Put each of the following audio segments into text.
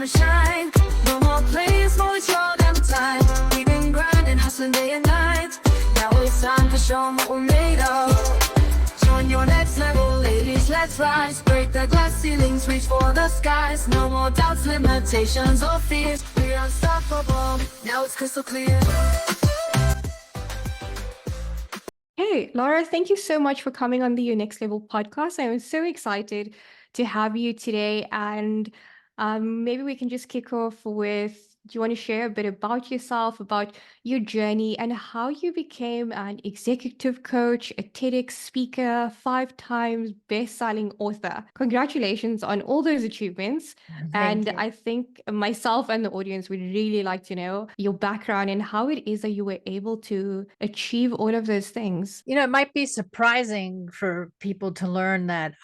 to shine. No more players, more show them time. We've been grinding, hustling day and night. Now it's time to show 'em what we're made of. Join your next level, ladies, let's rise. Break the glass ceilings, reach for the skies. No more doubts, limitations, or fears. We're unstoppable, now it's crystal clear. Hey, Laura, thank you so much for coming on the Your Next Level podcast. I'm so excited to have you today. And maybe we can just kick off with, do you want to share a bit about yourself, about your journey, and how you became an executive coach, a TEDx speaker, 5 times best-selling author? Congratulations on all those achievements. Thank you. I think myself and the audience would really like to know your background and how it is that you were able to achieve all of those things. You know, it might be surprising for people to learn that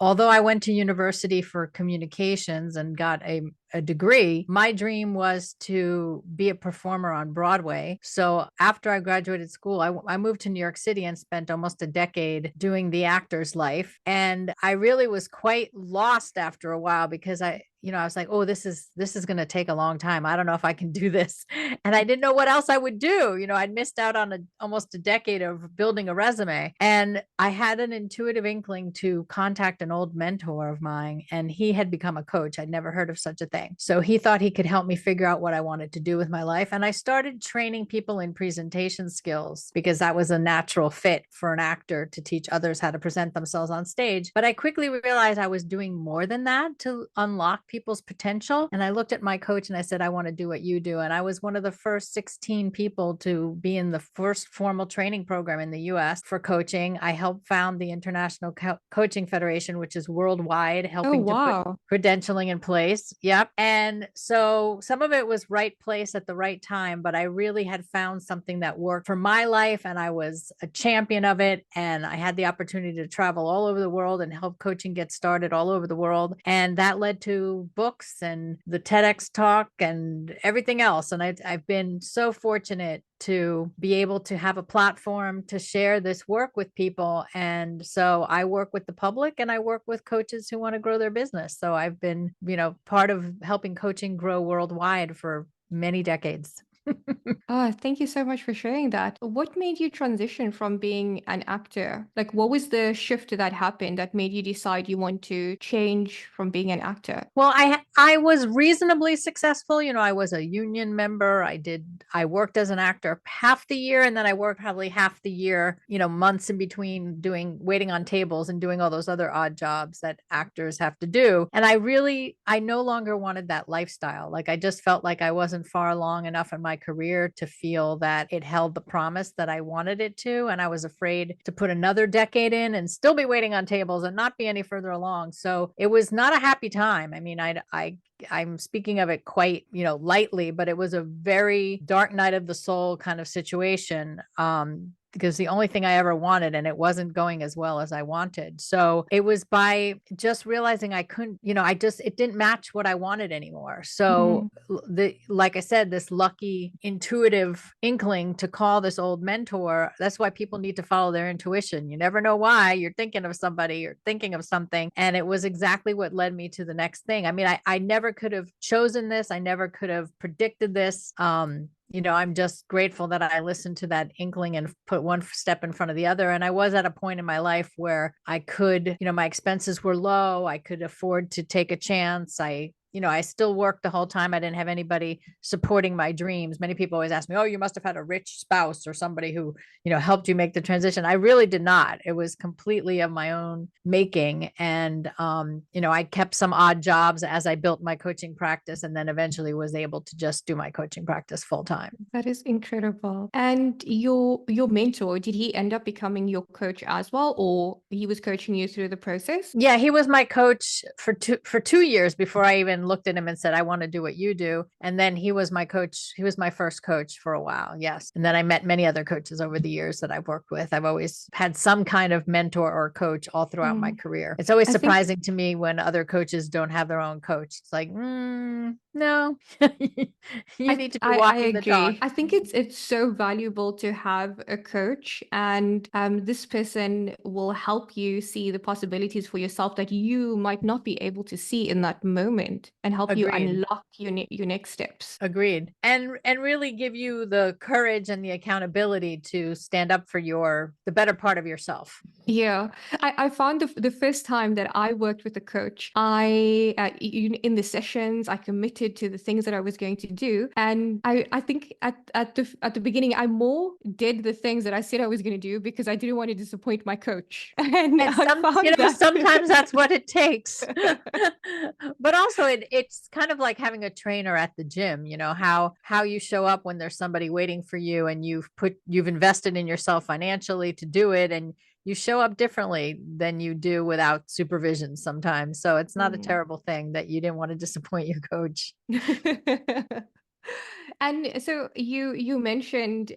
although I went to university for communications and got a degree, my dream was to be a performer on Broadway. So after I graduated school, I moved to New York City and spent almost a decade doing the actor's life. And I really was quite lost after a while because I was like, oh, this is going to take a long time. I don't know if I can do this. And I didn't know what else I would do. I'd missed out on almost a decade of building a resume. And I had an intuitive inkling to contact an old mentor of mine, and he had become a coach. I'd never heard of such a thing. So he thought he could help me figure out what I wanted to do with my life. And I started training people in presentation skills because that was a natural fit for an actor to teach others how to present themselves on stage. But I quickly realized I was doing more than that to unlock people's potential. And I looked at my coach and I said, I want to do what you do. And I was one of the first 16 people to be in the first formal training program in the US for coaching. I helped found the International Coaching Federation, which is worldwide, helping to put credentialing in place. Yep. And so some of it was right place at the right time, but I really had found something that worked for my life, and I was a champion of it. And I had the opportunity to travel all over the world and help coaching get started all over the world. And that led to books and the TEDx talk and everything else. And I've been so fortunate to be able to have a platform to share this work with people. And so I work with the public and I work with coaches who want to grow their business. So I've been, part of helping coaching grow worldwide for many decades. Thank you so much for sharing that. What made you transition from being an actor? Like, what was the shift that happened that made you decide you want to change from being an actor? Well, I was reasonably successful. I was a union member. I worked as an actor half the year, and then I worked probably half the year, months in between waiting on tables and doing all those other odd jobs that actors have to do. And I no longer wanted that lifestyle. Like, I just felt like I wasn't far along enough in my career to feel that it held the promise that I wanted it to. And I was afraid to put another decade in and still be waiting on tables and not be any further along. So it was not a happy time. I mean, I'm speaking of it quite, lightly, but it was a very dark night of the soul kind of situation. Because the only thing I ever wanted, and it wasn't going as well as I wanted. So it was by just realizing I couldn't, it didn't match what I wanted anymore. So like I said, this lucky intuitive inkling to call this old mentor, that's why people need to follow their intuition. You never know why you're thinking of somebody or thinking of something. And it was exactly what led me to the next thing. I mean, I never could have chosen this. I never could have predicted this. I'm just grateful that I listened to that inkling and put one step in front of the other. And I was at a point in my life where I could, my expenses were low. I could afford to take a chance. I still worked the whole time. I didn't have anybody supporting my dreams. Many people always ask me, oh, you must have had a rich spouse or somebody who, helped you make the transition. I really did not. It was completely of my own making. And, I kept some odd jobs as I built my coaching practice, and then eventually was able to just do my coaching practice full time. That is incredible. And your mentor, did he end up becoming your coach as well, or he was coaching you through the process? Yeah, he was my coach for 2 years before I even looked at him and said, I want to do what you do. And then he was my coach. He was my first coach for a while. Yes. And then I met many other coaches over the years that I've worked with. I've always had some kind of mentor or coach all throughout my career. It's always surprising to me when other coaches don't have their own coach. It's like, No, you need to be I walking the talk. agree. I think it's so valuable to have a coach, and this person will help you see the possibilities for yourself that you might not be able to see in that moment, and help you Agreed. unlock your next steps. Agreed. And really give you the courage and the accountability to stand up for the better part of yourself. Yeah, I found the first time that I worked with a coach, in the sessions, I committed to the things that I was going to do. And I think at the beginning, I more did the things that I said I was going to do because I didn't want to disappoint my coach. And And I found that sometimes that's what it takes. But also it's kind of like having a trainer at the gym, how you show up when there's somebody waiting for you and you've invested in yourself financially to do it, and you show up differently than you do without supervision sometimes. So it's not a Mm. terrible thing that you didn't want to disappoint your coach. And so you mentioned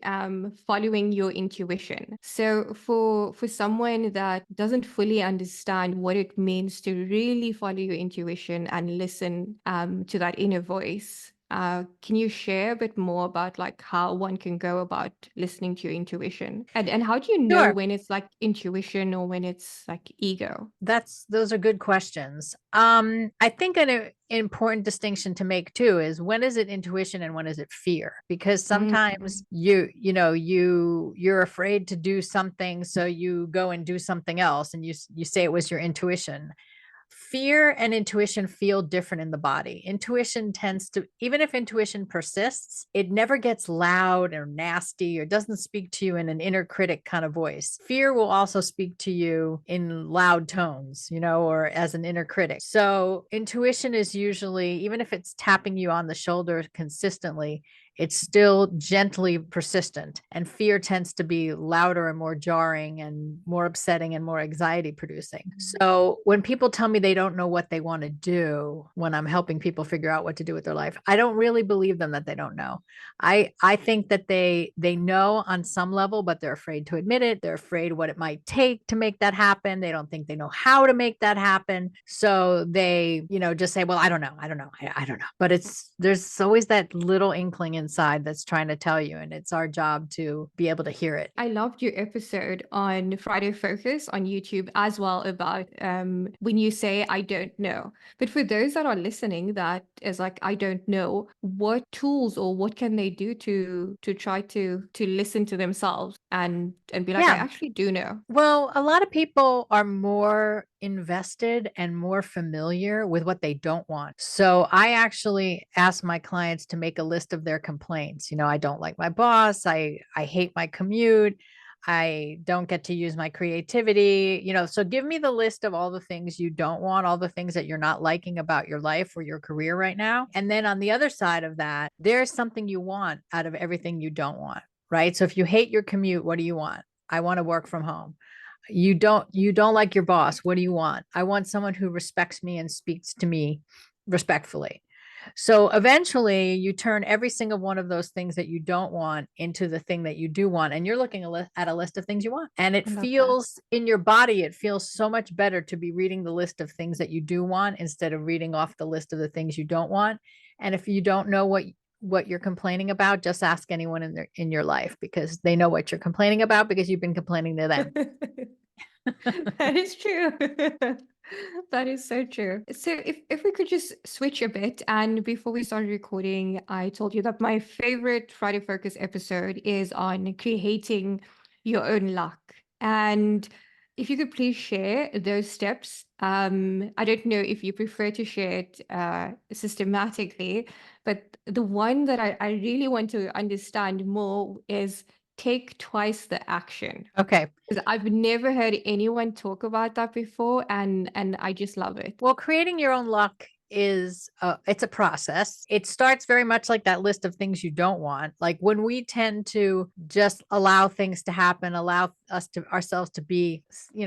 following your intuition. So for someone that doesn't fully understand what it means to really follow your intuition and listen to that inner voice, can you share a bit more about like how one can go about listening to your intuition? And how do you know Sure. when it's like intuition or when it's like ego? Those are good questions. I think an important distinction to make too is, when is it intuition and when is it fear? Because sometimes Mm. you're afraid to do something, so you go and do something else, and you say it was your intuition. Fear and intuition feel different in the body. Intuition tends to, even if intuition persists, it never gets loud or nasty or doesn't speak to you in an inner critic kind of voice. Fear will also speak to you in loud tones, or as an inner critic. So intuition is usually, even if it's tapping you on the shoulder consistently, it's still gently persistent. And fear tends to be louder and more jarring and more upsetting and more anxiety producing. So when people tell me they don't know what they want to do when I'm helping people figure out what to do with their life, I don't really believe them that they don't know. I think that they know on some level, but they're afraid to admit it. They're afraid what it might take to make that happen. They don't think they know how to make that happen. So they, just say, well, I don't know. I don't know. I don't know. But there's always that little inkling inside that's trying to tell you, and it's our job to be able to hear it. I loved your episode on Friday Focus on YouTube as well, about when you say I don't know. But for those that are listening that is like I don't know, what tools or what can they do to try to listen to themselves and be like, I Yeah. actually do know. Well, a lot of people are more invested and more familiar with what they don't want. So I actually ask my clients to make a list of their complaints. I don't like my boss. I hate my commute. I don't get to use my creativity. So give me the list of all the things you don't want, all the things that you're not liking about your life or your career right now. And then on the other side of that, there's something you want out of everything you don't want, right? So if you hate your commute, what do you want? I want to work from home. You don't like your boss. What do you want? I want someone who respects me and speaks to me respectfully. So eventually you turn every single one of those things that you don't want into the thing that you do want. And you're looking at a list of things you want. And it I love that. feels in your body, it feels so much better to be reading the list of things that you do want instead of reading off the list of the things you don't want. And if you don't know what you're complaining about, just ask anyone in your life, because they know what you're complaining about because you've been complaining to them. That is true. That is so true. So if we could just switch a bit, and before we started recording, I told you that my favorite Friday Focus episode is on creating your own luck. And if you could please share those steps. I don't know if you prefer to share it systematically, but the one that I really want to understand more is take twice the action. Okay. Because I've never heard anyone talk about that before, and I just love it. Well, creating your own luck is it's a process. It starts very much like that list of things you don't want. Like when we tend to just allow things to happen, allow ourselves to be,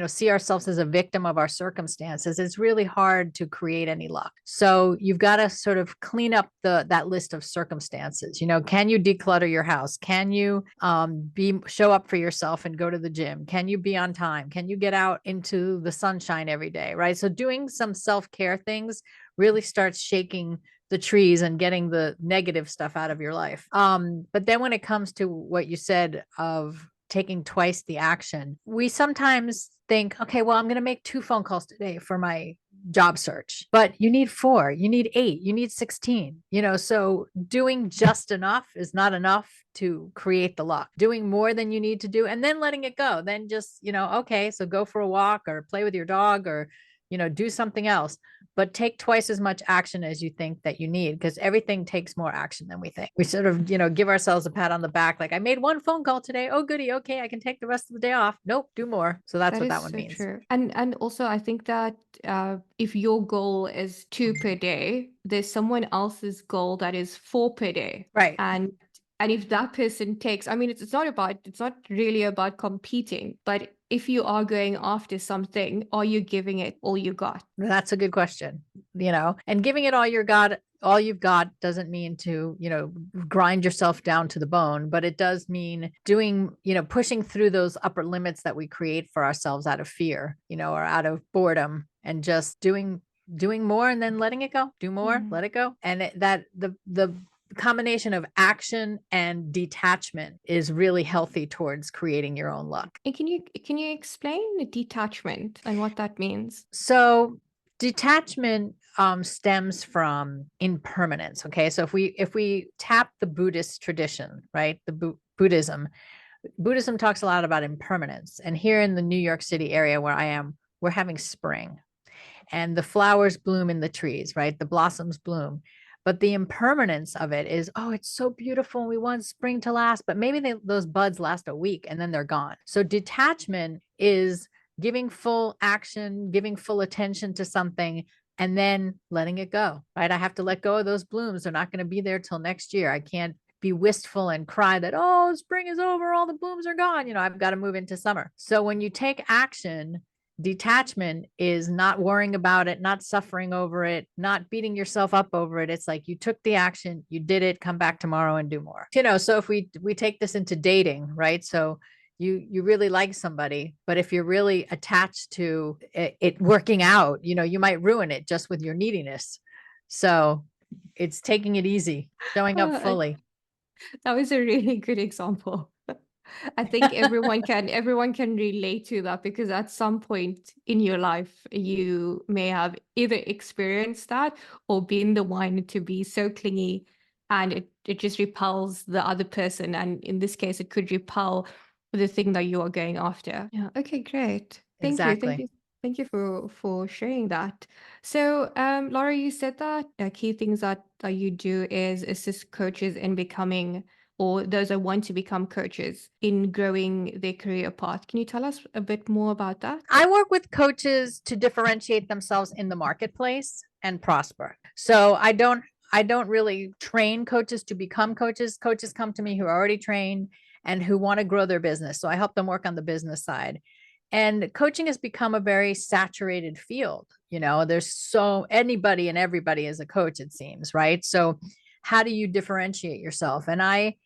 see ourselves as a victim of our circumstances, it's really hard to create any luck. So you've got to sort of clean up that list of circumstances. Can you declutter your house? Can you show up for yourself and go to the gym? Can you be on time? Can you get out into the sunshine every day? Right. So doing some self-care things really starts shaking the trees and getting the negative stuff out of your life. But then when it comes to what you said of taking twice the action, we sometimes think, okay, well, I'm going to make 2 phone calls today for my job search, but you need 4, you need 8, you need 16, so doing just enough is not enough to create the luck. Doing more than you need to do and then letting it go, then just, okay, so go for a walk or play with your dog or, do something else, but take twice as much action as you think that you need, because everything takes more action than we think. We sort of, give ourselves a pat on the back. Like, I made 1 phone call today. Oh, goody. Okay. I can take the rest of the day off. Nope. Do more. So that's what That is that one so means. true. And also I think that if your goal is 2 per day, there's someone else's goal that is 4 per day. Right. And if that person takes, I mean, it's not really about competing, but if you are going after something, are you giving it all you got? That's a good question, and giving it all you've got doesn't mean to, grind yourself down to the bone, but it does mean doing, pushing through those upper limits that we create for ourselves out of fear, or out of boredom, and just doing more and then letting it go, do more, let it go. And the combination of action and detachment is really healthy towards creating your own luck. And can you explain the detachment and what that means? So detachment stems from impermanence. Okay, so if we tap the Buddhist tradition, right, the Buddhism talks a lot about impermanence. And here in the New York City area where I am, we're having spring, and the flowers bloom in the trees, right? The blossoms bloom. But the impermanence of it is, oh, it's so beautiful. We want spring to last, but maybe those buds last a week and then they're gone. So detachment is giving full action, giving full attention to something, and then letting it go, right? I have to let go of those blooms. They're not going to be there till next year. I can't be wistful and cry that, oh, spring is over, all the blooms are gone. I've got to move into summer. So when you take action, detachment is not worrying about it, not suffering over it, not beating yourself up over it. It's like you took the action, you did it, come back tomorrow and do more. So if we take this into dating, right? So you really like somebody, but if you're really attached to it working out, you might ruin it just with your neediness. So it's taking it easy, showing up fully. That was a really good example. I think everyone can relate to that, because at some point in your life you may have either experienced that or been the one to be so clingy, and it just repels the other person, and in this case it could repel the thing that you are going after. Yeah. Okay, great. Thank Exactly. you for sharing that. So Laura, you said that key things that you do is assist coaches in becoming, or those that want to become coaches, in growing their career path. Can you tell us a bit more about that? I work with coaches to differentiate themselves in the marketplace and prosper. So I don't really train coaches to become coaches. Coaches come to me who are already trained and who want to grow their business. So I help them work on the business side. And coaching has become a very saturated field. There's anybody and everybody is a coach, it seems, right? So how do you differentiate yourself? And I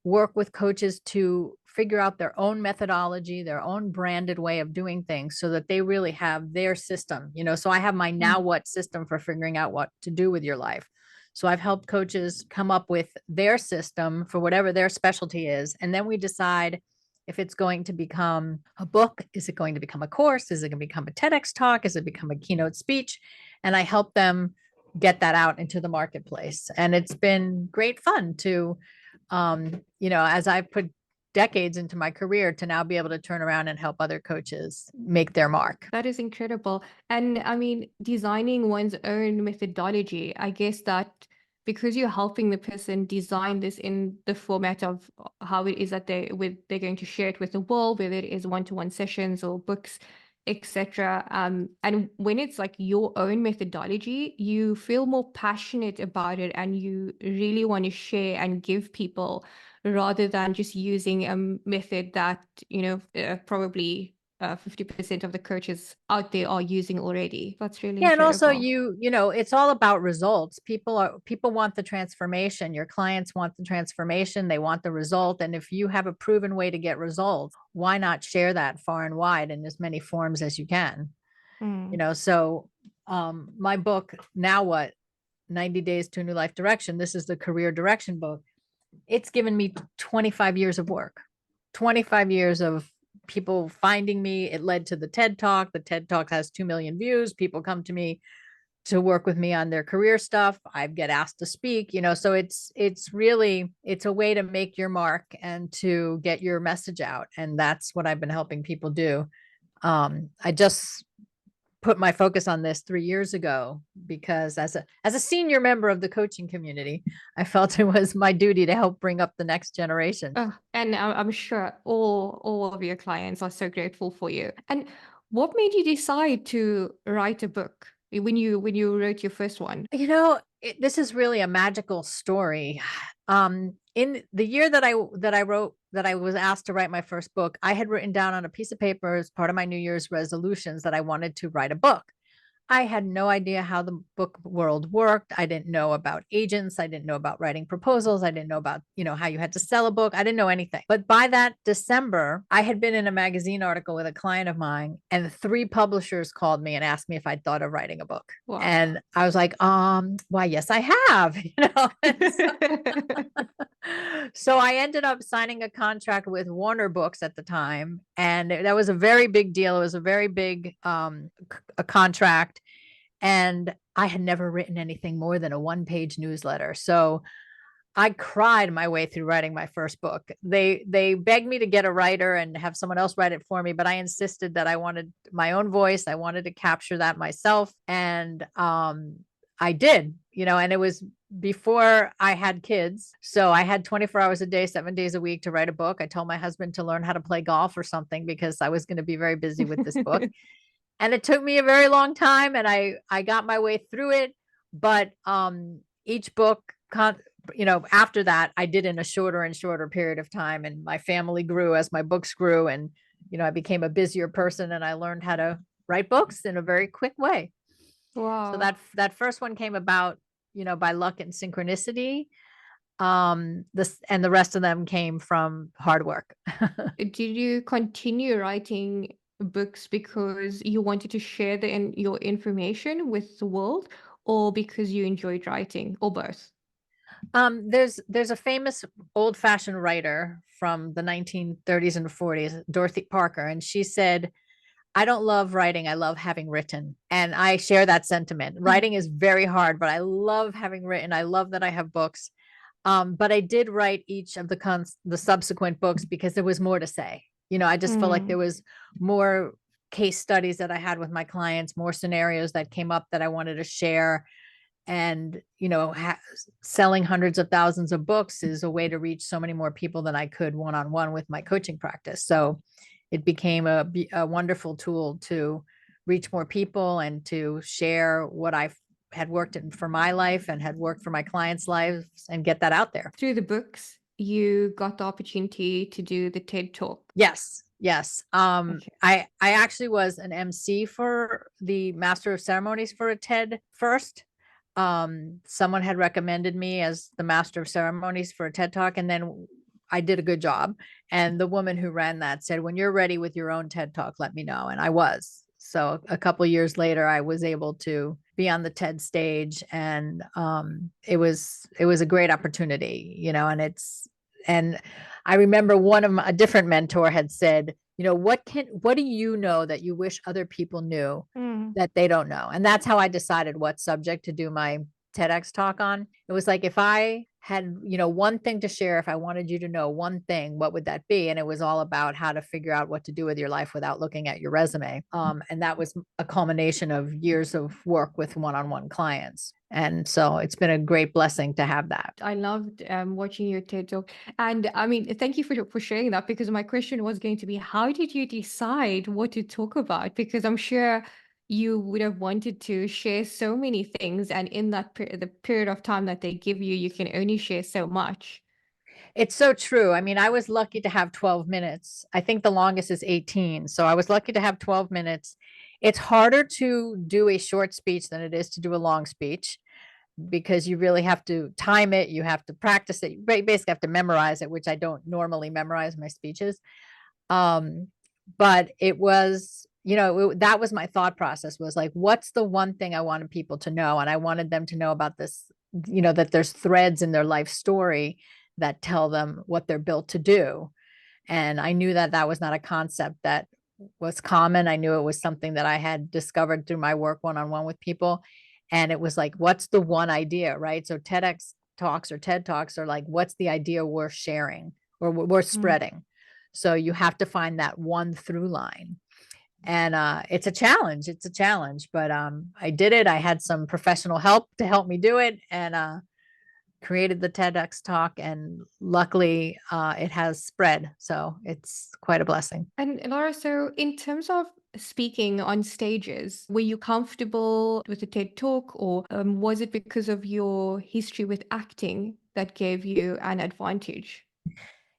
work with coaches to figure out their own methodology, their own branded way of doing things, so that they really have their system. So I have my now what system for figuring out what to do with your life. So I've helped coaches come up with their system for whatever their specialty is. And then we decide if it's going to become a book, is it going to become a course? Is it going to become a TEDx talk? Is it become a keynote speech? And I help them get that out into the marketplace. And it's been great fun to, as I've put decades into my career, to now be able to turn around and help other coaches make their mark. That is incredible. And I mean, designing one's own methodology, I guess that because you're helping the person design this in the format of how it is that they're going to share it with the world, whether it is one-to-one sessions or books, etc. And when it's like your own methodology, you feel more passionate about it, and you really want to share and give people, rather than just using a method that, probably 50% of the coaches out there are using already. That's really And also incredible. it's all about results. People want the transformation. Your clients want the transformation. They want the result. And if you have a proven way to get results, why not share that far and wide in as many forms as you can? So my book, Now What, 90 Days to a New Life Direction. This is the career direction book. It's given me 25 years of work, 25 years of people finding me. It led to the TED Talk. The TED Talk has 2 million views. People come to me to work with me on their career stuff. I get asked to speak, so it's really, it's a way to make your mark and to get your message out. And that's what I've been helping people do. I just put my focus on this 3 years ago because as a senior member of the coaching community, I felt it was my duty to help bring up the next generation. And I'm sure all of your clients are so grateful for you. And what made you decide to write a book when you wrote your first one? This is really a magical story. In the year that I was asked to write my first book, I had written down on a piece of paper as part of my New Year's resolutions that I wanted to write a book. I had no idea how the book world worked. I didn't know about agents. I didn't know about writing proposals. I didn't know about, how you had to sell a book. I didn't know anything. But by that December, I had been in a magazine article with a client of mine, and 3 publishers called me and asked me if I'd thought of writing a book. Wow. And I was like, why, yes, I have, So I ended up signing a contract with Warner Books at the time. And that was a very big deal. It was a very big a contract. And I had never written anything more than a 1-page newsletter. So I cried my way through writing my first book. They begged me to get a writer and have someone else write it for me, but I insisted that I wanted my own voice. I wanted to capture that myself. And I did, and it was before I had kids. So I had 24 hours a day, 7 days a week to write a book. I told my husband to learn how to play golf or something because I was going to be very busy with this book. And it took me a very long time, and I got my way through it. But each book, after that, I did in a shorter and shorter period of time. And my family grew as my books grew. And, I became a busier person, and I learned how to write books in a very quick way. Wow. So that first one came about, by luck and synchronicity. And the rest of them came from hard work. Did you continue writing books because you wanted to share your information with the world, or because you enjoyed writing, or both? There's a famous old-fashioned writer from the 1930s and 40s, Dorothy Parker, and she said, I don't love writing. I love having written. And I share that sentiment. Writing is very hard, but I love having written. I love that I have books. But I did write each of the subsequent books because there was more to say. I just felt like there was more case studies that I had with my clients, more scenarios that came up that I wanted to share. And, selling hundreds of thousands of books is a way to reach so many more people than I could one-on-one with my coaching practice. So it became a wonderful tool to reach more people and to share what I had worked in for my life and had worked for my clients' lives and get that out there. Through the books, you got the opportunity to do the TED Talk. Yes. Okay. I actually was an MC for the Master of Ceremonies for a TED first. Someone had recommended me as the Master of Ceremonies for a TED Talk, and then I did a good job. And the woman who ran that said, when you're ready with your own TED Talk, let me know. And I was. So a couple of years later, I was able to be on the TED stage, and it was a great opportunity, and I remember a different mentor had said, what do you know that you wish other people knew that they don't know? And that's how I decided what subject to do my TEDx talk on. It was like, if I had, one thing to share, if I wanted you to know one thing, what would that be? And it was all about how to figure out what to do with your life without looking at your resume. And that was a culmination of years of work with one-on-one clients. And so it's been a great blessing to have that. I loved watching your TED Talk. And I mean, thank you for sharing that, because my question was going to be, how did you decide what to talk about? Because I'm sure you would have wanted to share so many things. And in that the period of time that they give you, you can only share so much. It's so true. I mean, I was lucky to have 12 minutes. I think the longest is 18. So I was lucky to have 12 minutes. It's harder to do a short speech than it is to do a long speech, because you really have to time it. You have to practice it. You basically have to memorize it, which I don't normally memorize my speeches. But it was, that was my thought process, was like, what's the one thing I wanted people to know? And I wanted them to know about this, that there's threads in their life story that tell them what they're built to do. And I knew that that was not a concept that was common. I knew it was something that I had discovered through my work one-on-one with people. And it was like, what's the one idea, right? So TEDx talks or TED talks are like, what's the idea we're sharing or we're spreading? So you have to find that one through line. And it's a challenge. It's a challenge, but I did it. I had some professional help to help me do it, and created the TEDx talk, and luckily it has spread. So it's quite a blessing. And Laura, so in terms of speaking on stages, were you comfortable with the TED Talk, or was it because of your history with acting that gave you an advantage?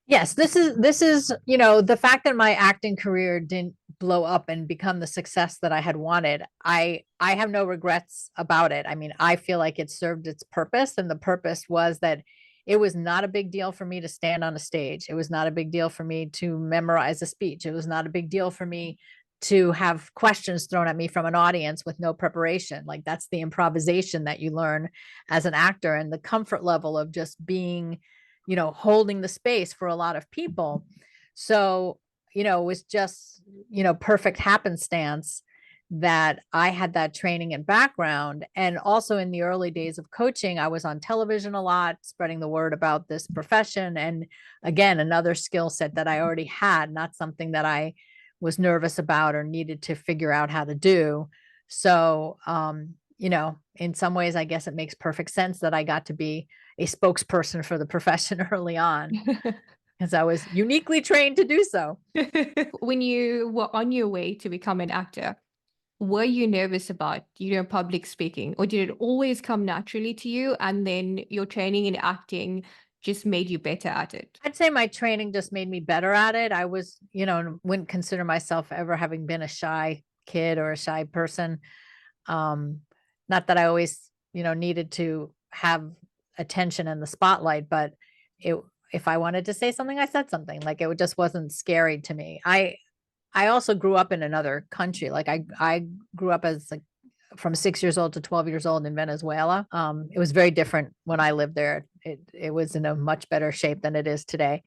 Yes, this is the fact that my acting career didn't blow up and become the success that I had wanted. I have no regrets about it. I mean, I feel like it served its purpose, and the purpose was that it was not a big deal for me to stand on a stage. It was not a big deal for me to memorize a speech. It was not a big deal for me to have questions thrown at me from an audience with no preparation. Like, that's the improvisation that you learn as an actor, and the comfort level of just being holding the space for a lot of people. So, it was just, perfect happenstance that I had that training and background. And also in the early days of coaching, I was on television a lot, spreading the word about this profession. And again, another skill set that I already had, not something that I was nervous about or needed to figure out how to do. So, in some ways, I guess it makes perfect sense that I got to be a spokesperson for the profession early on, because I was uniquely trained to do so. When you were on your way to become an actor, were you nervous about, public speaking, or did it always come naturally to you, and then your training in acting just made you better at it? I'd say my training just made me better at it. I was, wouldn't consider myself ever having been a shy kid or a shy person. Not that I always, needed to have attention in the spotlight, but if I wanted to say something, I said something. Like, it just wasn't scary to me. I also grew up in another country. Like, I grew up as like from 6 years old to 12 years old in Venezuela. It was very different when I lived there. It was in a much better shape than it is today.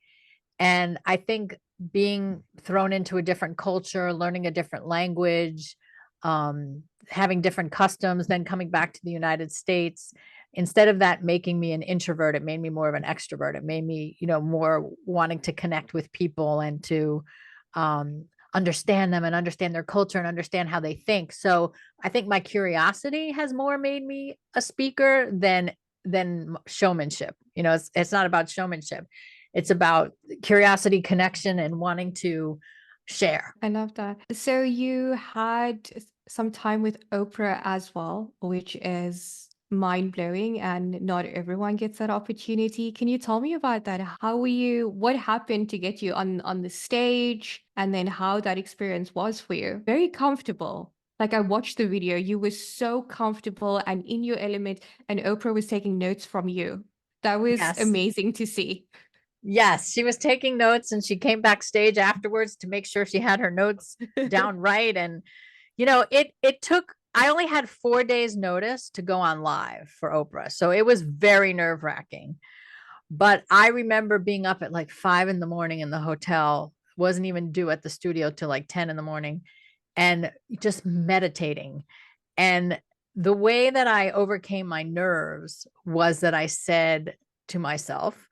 And I think being thrown into a different culture, learning a different language, having different customs, then coming back to the United States, instead of that making me an introvert, it made me more of an extrovert. It made me, more wanting to connect with people and to understand them and understand their culture and understand how they think. So I think my curiosity has more made me a speaker than showmanship. It's not about showmanship. It's about curiosity, connection, and wanting to share. I love that. So you had some time with Oprah as well, which is mind-blowing, and not everyone gets that opportunity. Can you tell me about that? What happened to get you on the stage, and then how that experience was for you? Very comfortable. Like, I watched the video, you were so comfortable and in your element, and Oprah was taking notes from you. That was Yes. amazing to see. Yes, she was taking notes, and she came backstage afterwards to make sure she had her notes down right. And it took, I only had 4 days notice to go on live for Oprah. So it was very nerve-wracking. But I remember being up at like 5 a.m. in the hotel, wasn't even due at the studio till like 10 a.m, and just meditating. And the way that I overcame my nerves was that I said to myself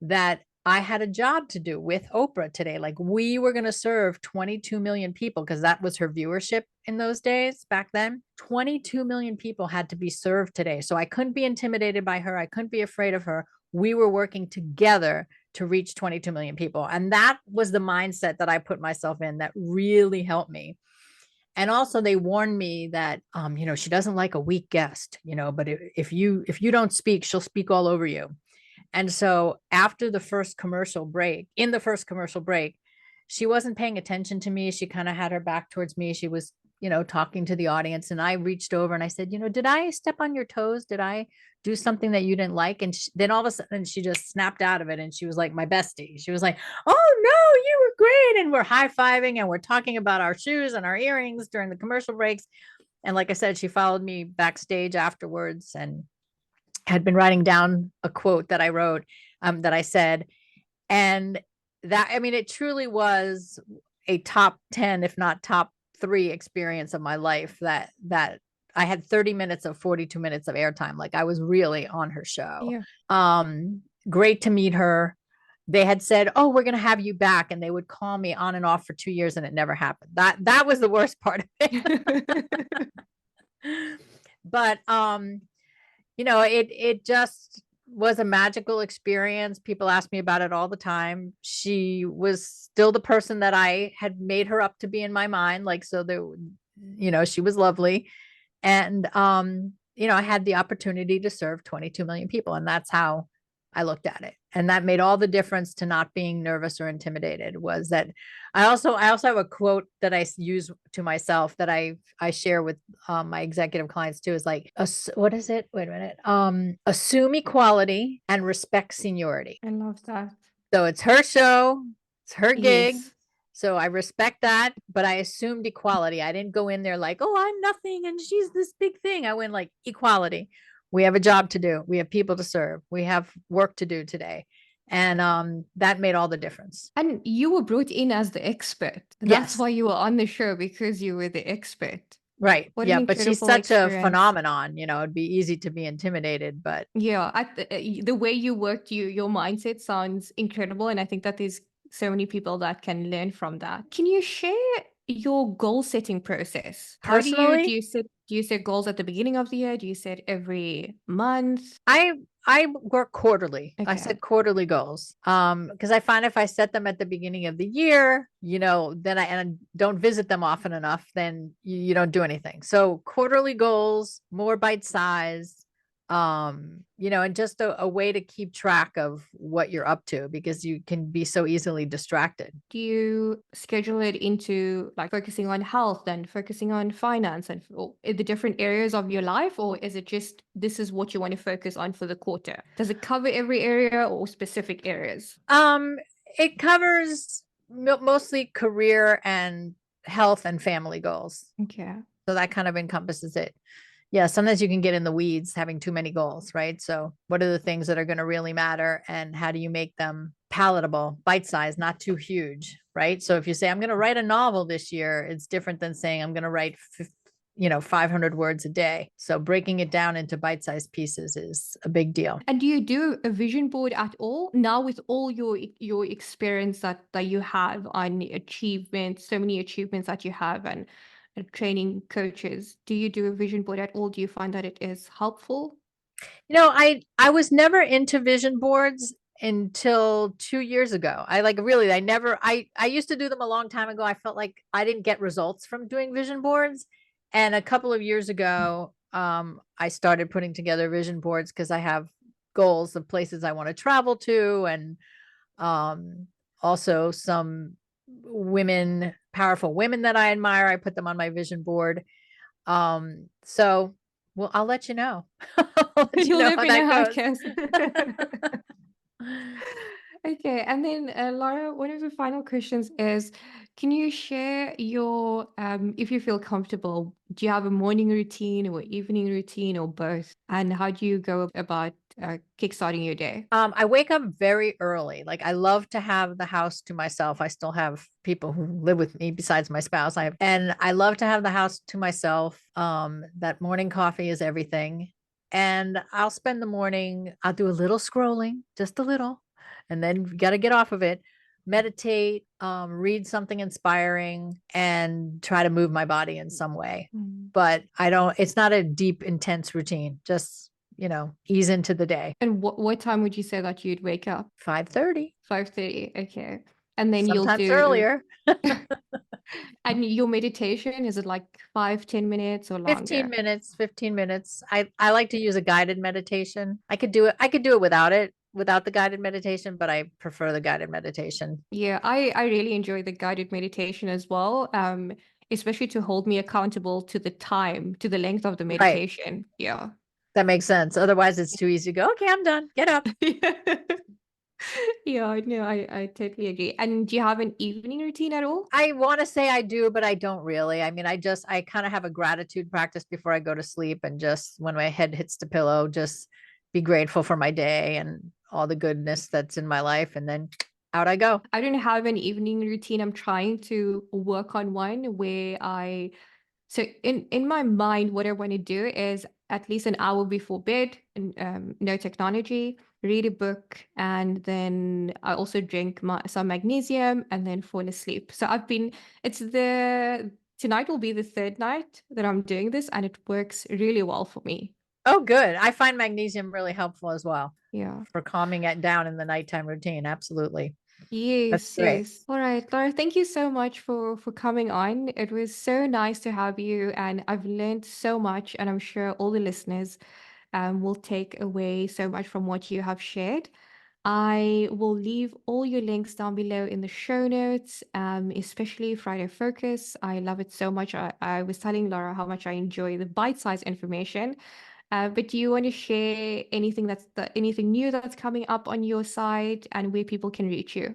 that I had a job to do with Oprah today. Like, we were going to serve 22 million people, because that was her viewership in those days. Back then, 22 million people had to be served today. So I couldn't be intimidated by her. I couldn't be afraid of her. We were working together to reach 22 million people. And that was the mindset that I put myself in that really helped me. And also, they warned me that, she doesn't like a weak guest, but if you don't speak, she'll speak all over you. And so after the first commercial break, she wasn't paying attention to me. She kind of had her back towards me. She was talking to the audience, and I reached over and I said, did I step on your toes? Did I do something that you didn't like? And then all of a sudden she just snapped out of it, and she was like my bestie. She was like, oh no, you were great. And we're high-fiving and we're talking about our shoes and our earrings during the commercial breaks. And like I said, she followed me backstage afterwards and had been writing down a quote that I wrote, that I said. And that, I mean, it truly was a top 10, if not top 3 experience of my life, that I had 30 minutes of 42 minutes of airtime. Like, I was really on her show. Yeah. Great to meet her. They had said, oh, we're going to have you back. And they would call me on and off for 2 years, and it never happened. That was the worst part of it. But, it just was a magical experience. People ask me about it all the time. She was still the person that I had made her up to be in my mind. Like, so she was lovely. And, I had the opportunity to serve 22 million people. And that's how I looked at it. And that made all the difference to not being nervous or intimidated. Was that I also have a quote that I use to myself that I share with my executive clients too, is like, what is it? Wait a minute. Assume equality and respect seniority. I love that. So it's her show, it's her gig. Yes. So I respect that, but I assumed equality. I didn't go in there like, oh, I'm nothing and she's this big thing. I went like, equality. We have a job to do. We have people to serve. We have work to do today. And that made all the difference. And you were brought in as the expert. That's Yes. why you were on the show, because you were the expert. Right. What Yeah. an But she's incredible such a experience. phenomenon. It'd be easy to be intimidated, but Yeah, the way you worked, your mindset sounds incredible, and I think that there's so many people that can learn from that. Can you share your goal setting process? How do personally, you set goals at the beginning of the year? Do you set every month? I work quarterly. I Okay. set quarterly goals. Because I find if I set them at the beginning of the year, then I don't visit them often enough, then you don't do anything. So quarterly goals, more bite size, and just a way to keep track of what you're up to, because you can be so easily distracted. Do you schedule it into like focusing on health and focusing on finance and the different areas of your life, or is it just this is what you want to focus on for the quarter? Does it cover every area or specific areas? It covers mostly career and health and family goals. Okay. So that kind of encompasses it. Yeah, sometimes you can get in the weeds having too many goals, right? So what are the things that are going to really matter, and how do you make them palatable, bite-sized, not too huge, right? So if you say, I'm going to write a novel this year, it's different than saying I'm going to write 500 words a day. So breaking it down into bite-sized pieces is a big deal. And do you do a vision board at all now, with all your experience that you have on achievements, so many achievements that you have, and training coaches? Do you do a vision board at all? Do you find that it is helpful? I was never into vision boards until 2 years ago. I used to do them a long time ago. I felt like I didn't get results from doing vision boards. And a couple of years ago, I started putting together vision boards because I have goals of places I want to travel to, and also some powerful women that I admire. I put them on my vision board. So, well, I'll let you know. I'll let You'll know let how me know how that it goes. goes. Okay, and then Laura, one of the final questions is, can you share your, if you feel comfortable, do you have a morning routine or evening routine or both? And how do you go about kickstarting your day? I wake up very early. Like, I love to have the house to myself. I still have people who live with me besides my spouse. And I love to have the house to myself. That morning coffee is everything. And I'll spend the morning, I'll do a little scrolling, just a little, and then got to get off of it, meditate, read something inspiring, and try to move my body in some way. But it's not a deep, intense routine. Just, ease into the day. And what time would you say that you'd wake up? 5:30. 5:30. Okay. And then Sometimes you'll do earlier. And your meditation, is it like 5-10 minutes or longer? 15 minutes. I like to use a guided meditation. I could do it without the guided meditation, but I prefer the guided meditation. Yeah, I really enjoy the guided meditation as well. especially to hold me accountable to the time, to the length of the Right. meditation. Yeah. That makes sense. Otherwise, it's too easy to go, okay, I'm done. Get up. Yeah, no, I totally agree. And do you have an evening routine at all? I want to say I do, but I don't really. I mean, I kind of have a gratitude practice before I go to sleep, and just when my head hits the pillow, just be grateful for my day and all the goodness that's in my life. And then out I go. I don't have an evening routine. I'm trying to work on one where so in my mind, what I want to do is at least an hour before bed, and no technology, read a book, and then I also drink some magnesium and then fall asleep. So tonight will be the third night that I'm doing this, and it works really well for me. Oh, good. I find magnesium really helpful as well Yeah. for calming it down in the nighttime routine. Absolutely. That's Yes, great. yes. All right, Laura, thank you so much for coming on. It was so nice to have you, and I've learned so much, and I'm sure all the listeners will take away so much from what you have shared. I will leave all your links down below in the show notes, especially Friday Focus. I love it so much. I was telling Laura how much I enjoy the bite-sized information. But do you want to share anything new that's coming up on your side and where people can reach you?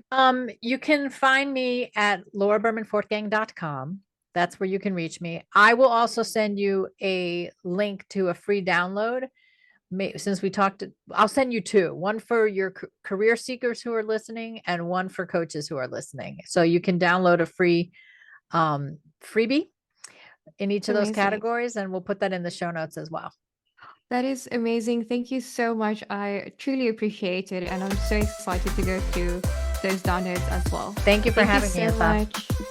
You can find me at laurabermanfortgang.com. That's where you can reach me. I will also send you a link to a free download. Since we talked, I'll send you two, one for your career seekers who are listening and one for coaches who are listening. So you can download a free freebie in each of those Amazing. categories, and we'll put that in the show notes as well. That is amazing. Thank you so much. I truly appreciate it. And I'm so excited to go through those downloads as well. Thank you for Thank having you me, so Insaaf. much.